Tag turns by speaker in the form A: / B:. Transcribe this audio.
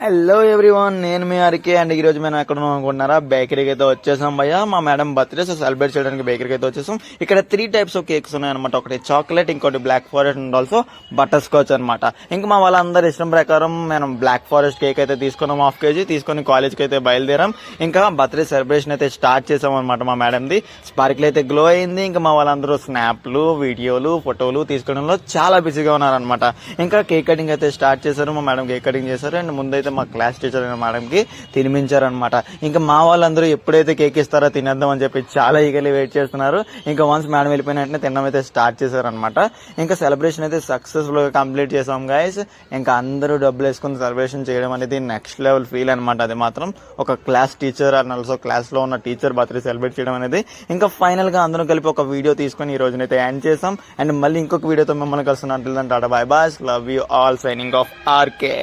A: Hello everyone, నేను మీ RK. And ఈ రోజు మేము ఎక్కడ ఉన్నాం అనుకుంటున్నారా? బేకరీకి అయితే వచ్చేసాం భయ్య. మా మేడం బర్త్డే సెలబ్రేట్ చేయడానికి బేకరీకి అయితే వచ్చేసాం. ఇక్కడ 3 టైప్స్ ఆఫ్ కేక్స్ ఉన్నాయి అనమాట. ఒకటి చాక్లెట్, ఇంకోటి black forest and also butterscotch అనమాట. ఇంకా మా వాళ్ళందరి ఇష్టం ప్రకారం మేము బ్లాక్ ఫారెస్ట్ కేక్ అయితే తీసుకున్నాం, 1/2 kg తీసుకొని కాలేజ్కి అయితే బయలుదేరాం. ఇంకా బర్త్డే సెలబ్రేషన్ అయితే స్టార్ట్ చేసాం అనమాట. మా మేడంది స్పార్కిల్ అయితే గ్లో అయింది. ఇంకా మా వాళ్ళందరూ స్నాప్లు, వీడియోలు, ఫోటోలు తీసుకోవడంలో చాలా బిజీగా ఉన్నారనమాట. ఇంకా కేక్ కటింగ్ అయితే స్టార్ట్ చేశారు. మా మేడం కేక్ కటింగ్ చేశారు. అండ్ ముందైతే మా క్లాస్ టీచర్ అయిన మేడం కి తినిపించారనమాట. ఇంకా మా వాళ్ళందరూ ఎప్పుడైతే కేక్ ఇస్తారో తినేద్దాం అని చెప్పి చాలా ఈగర్లీ వెయిట్ చేస్తున్నారు. ఇంకా వన్స్ మేడం వెళ్ళిపోయిన వెంటనే తినడం అయితే స్టార్ట్ చేశారనమాట. ఇంకా సెలబ్రేషన్ అయితే సక్సెస్ఫుల్ గా కంప్లీట్ చేసాం గైస్. ఇంకా అందరూ డబ్బులు వేసుకుని సెలబ్రేషన్ చేయడం అనేది నెక్స్ట్ లెవెల్ ఫీల్ అనమాట. అది మాత్రం ఒక class teacher and also class లో ఉన్న టీచర్ బర్త్డే సెలబ్రేట్ చేయడం అనేది. ఇంకా ఫైనల్ గా అందరం కలిపి ఒక వీడియో తీసుకుని ఈ రోజునైతే ఎండ్ చేసాం. అండ్ మళ్ళీ ఇంకొక వీడియోతో మిమ్మల్ని కలుస్తున్నాను. Ta-ta bye bye, love you all, signing off RK.